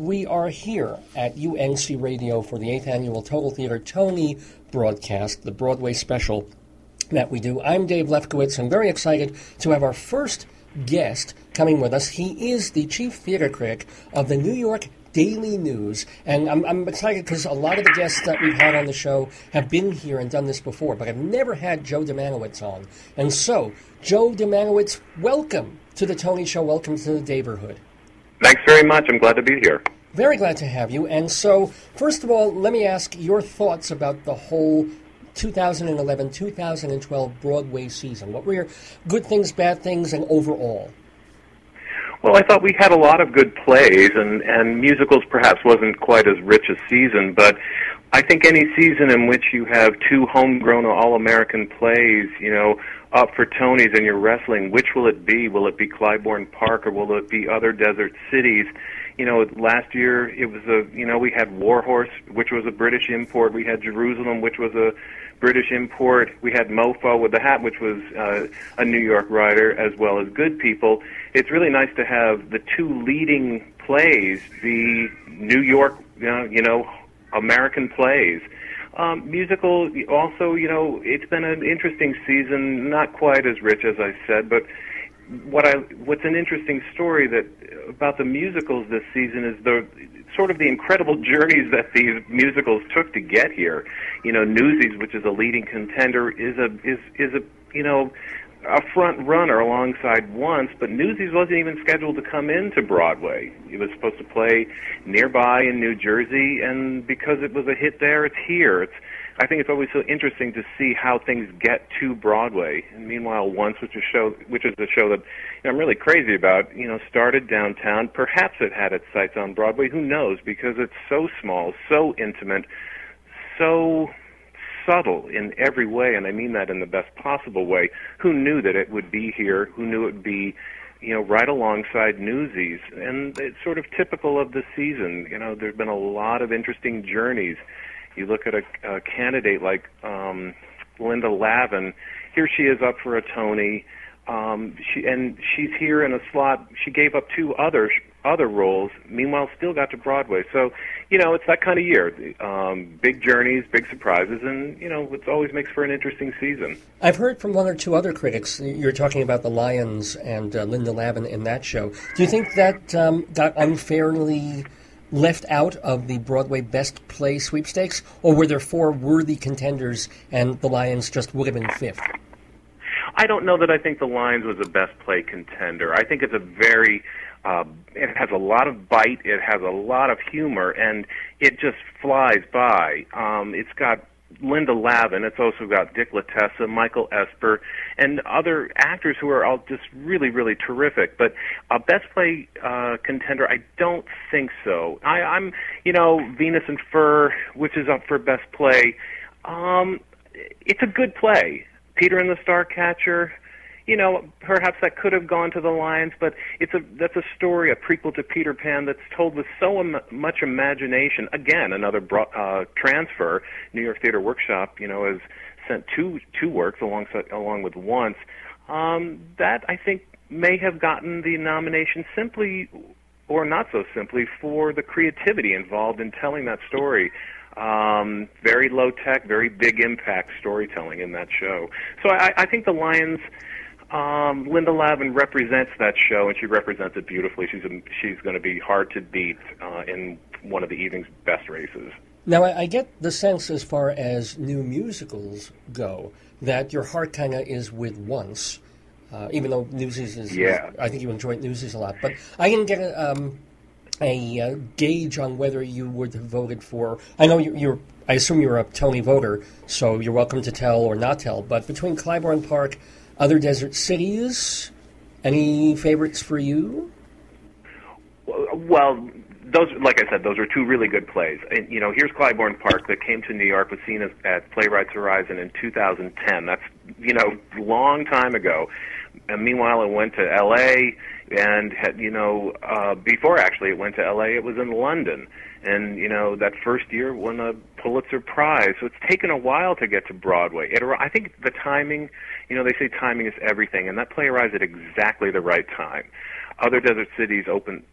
We are here at UNC Radio for the 8th Annual Total Theater Tony broadcast, the Broadway special that we do. I'm Dave Lefkowitz. I'm very excited to have our first guest coming with us. He is the chief theater critic of the New York Daily News, and I'm excited because a lot of the guests that we've had on the show have been here and done this before, but I've never had Joe Dziemianowicz on. And so, Joe Dziemianowicz, welcome to the Tony Show. Welcome to the Daverhood. Thanks very much. I'm glad to be here. Very glad to have you. And so, first of all, let me ask your thoughts about the whole 2011-2012 Broadway season. What were your good things, bad things, and overall? Well, I thought we had a lot of good plays, and musicals perhaps wasn't quite as rich a season, but I think any season in which you have two homegrown all-American plays, up for Tonys and you're wrestling, which will it be? Will it be Clybourne Park or will it be other desert cities? Last year it was we had Warhorse, which was a British import. We had Jerusalem, which was a British import. We had Mofo with the Hat, which was a New York writer, as well as Good People. It's really nice to have the two leading plays be New York, American plays. Musical, also, it's been an interesting season, not quite as rich as I said, but what's an interesting story about the musicals this season is the incredible journeys that these musicals took to get here. Newsies, which is a leading contender, is a front runner alongside Once, but Newsies wasn't even scheduled to come into Broadway. It was supposed to play nearby in New Jersey, and because it was a hit there, it's here. I think it's always so interesting to see how things get to Broadway. And meanwhile, Once, which is a show that I'm really crazy about, started downtown. Perhaps it had its sights on Broadway. Who knows? Because it's so small, so intimate, so subtle in every way, and I mean that in the best possible way. Who knew that it would be here? Who knew it would be, right alongside Newsies? And it's sort of typical of the season. There's been a lot of interesting journeys. You look at a candidate like Linda Lavin. Here she is up for a Tony. She's here in a slot. She gave up two other roles, meanwhile still got to Broadway. So, it's that kind of year. Big journeys, big surprises, and, it always makes for an interesting season. I've heard from one or two other critics, you're talking about the Lions and Linda Lavin in that show. Do you think that got unfairly left out of the Broadway Best Play sweepstakes, or were there four worthy contenders and the Lions just would have been fifth? I don't know that I think the Lions was a Best Play contender. I think it's a very... it has a lot of bite, it has a lot of humor, and it just flies by. It's got Linda Lavin, it's also got Dick Latessa, Michael Esper, and other actors who are all just really, really terrific. But a Best Play contender, I don't think so. I'm Venus and Fur, which is up for Best Play, it's a good play. Peter and the Starcatcher, perhaps that could have gone to the Lions, but that's a story, a prequel to Peter Pan that's told with so much imagination. Again, another transfer. New York Theater Workshop, has sent two works along with Once. That I think may have gotten the nomination simply, or not so simply, for the creativity involved in telling that story. Very low tech, very big impact storytelling in that show. So I think the Lions. Linda Lavin represents that show, and she represents it beautifully. She's going to be hard to beat in one of the evening's best races. Now, I get the sense, as far as new musicals go, that your heart kind of is with Once, even though Newsies is... Yeah. I think you enjoyed Newsies a lot. But I didn't get a gauge on whether you would have voted for... I know I assume you're a Tony voter, so you're welcome to tell or not tell, but between Clybourne Park... Other desert cities, any favorites for you? Well, those, like I said, those are two really good plays. And, here's Clybourne Park that came to New York, was seen at Playwrights Horizon in 2010. That's, long time ago. And meanwhile, it went to L.A., and, before actually it went to L.A., it was in London. And, that first year won a Pulitzer Prize. So it's taken a while to get to Broadway. I think the timing, they say timing is everything, and that play arrives at exactly the right time. Other Desert Cities opened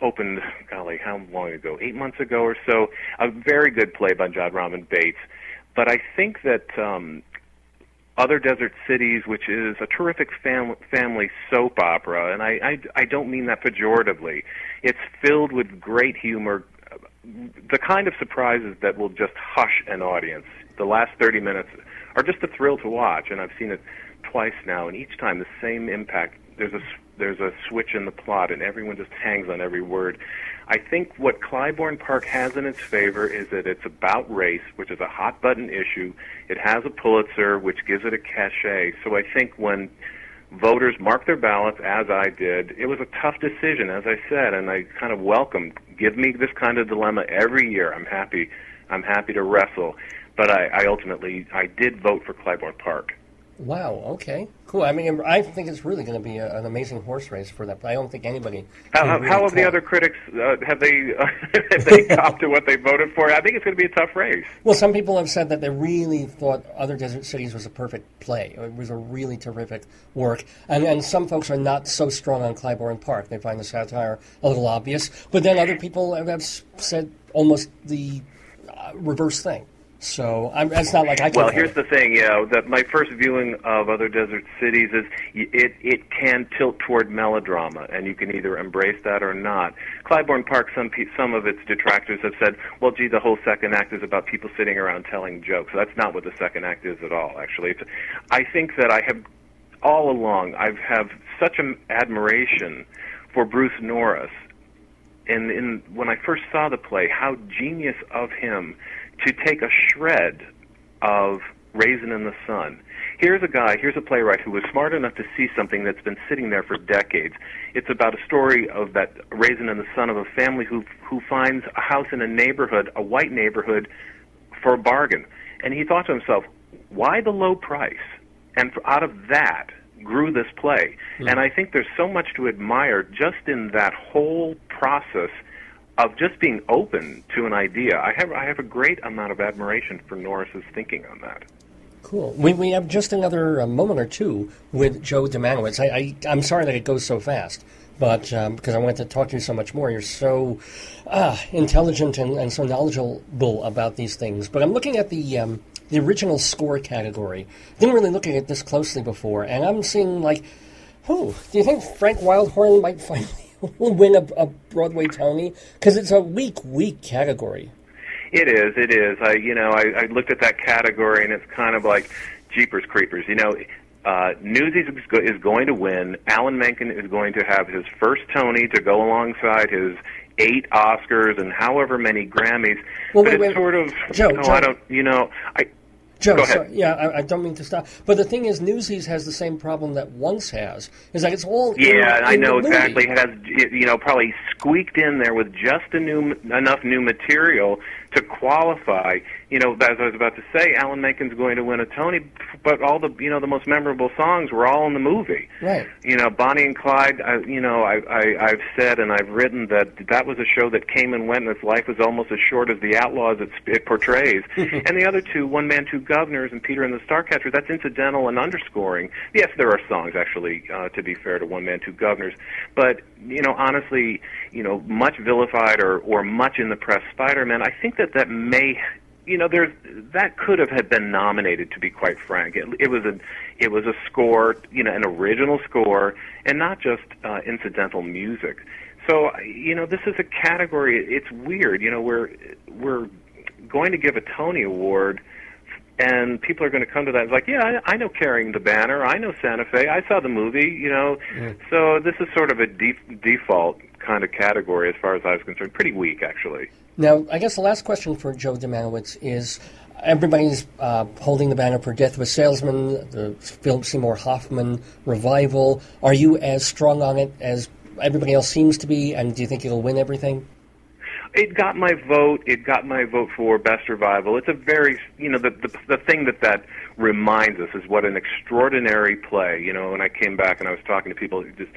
opened, golly, how long ago? 8 months ago or so. A very good play by John Robin Bates. But I think that Other Desert Cities, which is a terrific family soap opera, and I don't mean that pejoratively. It's filled with great humor, the kind of surprises that will just hush an audience. The last 30 minutes are just a thrill to watch, and I've seen it twice now, and each time the same impact. There's a switch in the plot, and everyone just hangs on every word. I think what Clybourne Park has in its favor is that it's about race, which is a hot-button issue. It has a Pulitzer, which gives it a cachet. So I think when voters marked their ballots, as I did, it was a tough decision, as I said, and I kind of welcomed, give me this kind of dilemma every year. I'm happy to wrestle. But I ultimately did vote for Clybourne Park. Wow, okay, cool. I mean, I think it's really going to be an amazing horse race for that. I don't think anybody... How have the other critics, have they copped to what they voted for? I think it's going to be a tough race. Well, some people have said that they really thought Other Desert Cities was a perfect play. It was a really terrific work. And some folks are not so strong on Clybourne Park. They find the satire a little obvious. But then other people have said almost the reverse thing. So it's not like I can... Well, here's the thing, that my first viewing of Other Desert Cities is it can tilt toward melodrama, and you can either embrace that or not. Clybourne Park, some of its detractors have said, well, gee, the whole second act is about people sitting around telling jokes. That's not what the second act is at all, actually. I think that I have, all along, I have such an admiration for Bruce Norris, and when I first saw the play, how genius of him to take a shred of Raisin in the Sun. Here's a playwright who was smart enough to see something that's been sitting there for decades. It's about a story of that Raisin in the Sun of a family who finds a house in a neighborhood, a white neighborhood, for a bargain. And he thought to himself, why the low price? And out of that grew this play. Mm. And I think there's so much to admire just in that whole process of just being open to an idea. I have a great amount of admiration for Norris's thinking on that. Cool. We have just another moment or two with Joe Dziemianowicz. I'm sorry that it goes so fast, but because I wanted to talk to you so much more. You're so intelligent and so knowledgeable about these things. But I'm looking at the original score category. Didn't really look at it this closely before, and I'm seeing like, do you think Frank Wildhorn might finally win a Broadway Tony? Because it's a weak category. It is. I looked at that category, and it's kind of like Jeepers Creepers. Newsies is going to win. Alan Menken is going to have his first Tony to go alongside his 8 Oscars and however many Grammys. Well, but wait, it's sort of, Joe, I don't, Joe, go ahead. Sorry, I don't mean to stop. But the thing is, Newsies has the same problem that Once has. Is that it's all I know the exactly. movie. It has, probably squeaked in there with just enough new material to qualify. As I was about to say, Alan Menken's going to win a Tony, but all the the most memorable songs were all in the movie. Right. Bonnie and Clyde. I've said and I've written that was a show that came and went, and its life was almost as short as the Outlaws it portrays. And the other two, One Man, Two Governors and Peter and the Starcatcher, that's incidental and underscoring. Yes, there are songs actually, to be fair to One Man, Two Governors, but honestly, much vilified or much in the press Spider-Man. I think that may. That could have been nominated, to be quite frank. It was a score, an original score, and not just incidental music. So, this is a category. It's weird. We're going to give a Tony Award, and people are going to come to that. It's like, yeah, I know Carrying the Banner. I know Santa Fe. I saw the movie. So this is sort of a default kind of category as far as I was concerned. Pretty weak, actually. Now, I guess the last question for Joe Dziemianowicz is, everybody's holding the banner for Death of a Salesman, the Philip Seymour Hoffman revival. Are you as strong on it as everybody else seems to be, and do you think it'll win everything? It got my vote. It got my vote for Best Revival. It's a very, the thing that reminds us is what an extraordinary play. When I came back and I was talking to people, just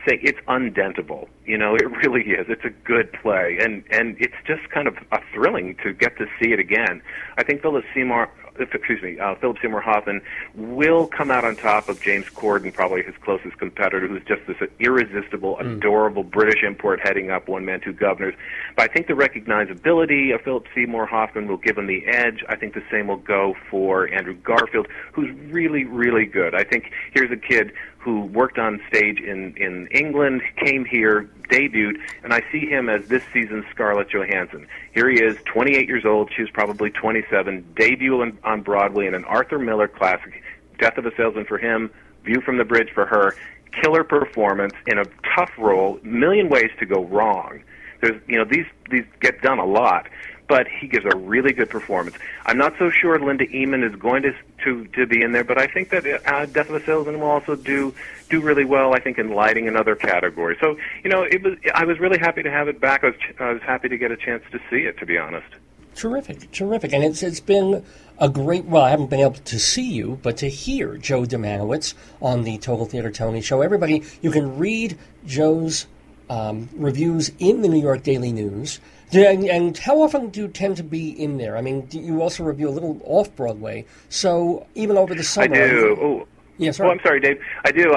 say it's undentable. It really is. It's a good play, and it's just kind of thrilling to get to see it again. I think Philip Seymour Philip Seymour Hoffman will come out on top of James Corden, probably his closest competitor, who's just this irresistible, adorable British import heading up One Man, Two Governors. But I think the recognizability of Philip Seymour Hoffman will give him the edge. I think the same will go for Andrew Garfield, who's really, really good. I think here's a kid who worked on stage in England, came here, debuted, and I see him as this season's Scarlett Johansson. Here he is, 28 years old, she was probably 27, debut on Broadway in an Arthur Miller classic, Death of a Salesman for him, View from the Bridge for her, killer performance in a tough role, million ways to go wrong. There's, these get done a lot, but he gives a really good performance. I'm not so sure Linda Eamon is going to be in there, but I think that Death of a Salesman will also do really well, I think, in lighting and other categories. So, I was really happy to have it back. I was happy to get a chance to see it, to be honest. Terrific. And it's been a great, well, I haven't been able to see you, but to hear Joe Dziemianowicz on the Total Theater Tony Show. Everybody, you can read Joe's reviews in the New York Daily News. And how often do you tend to be in there? I mean, do you also review a little off-Broadway? So even over the summer... I do. Yeah, sorry. Oh, I'm sorry, Dave. I do.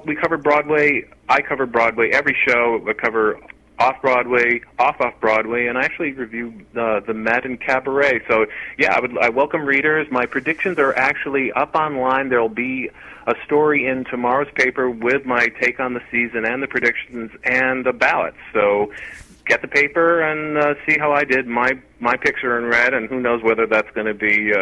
We cover Broadway. I cover Broadway. Every show I cover off-Broadway, off-Broadway, and I actually review the Met and Cabaret. So, yeah, I welcome readers. My predictions are actually up online. There'll be a story in tomorrow's paper with my take on the season and the predictions and a ballot. So get the paper and see how I did. My picks are in red, and who knows whether that's going to be,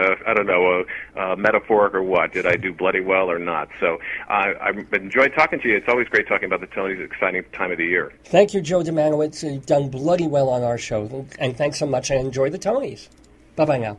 metaphoric or what. Did I do bloody well or not? So I enjoyed talking to you. It's always great talking about the Tonys, exciting time of the year. Thank you, Joe Dziemianowicz. You've done bloody well on our show, and thanks so much. I enjoy the Tonys. Bye-bye now.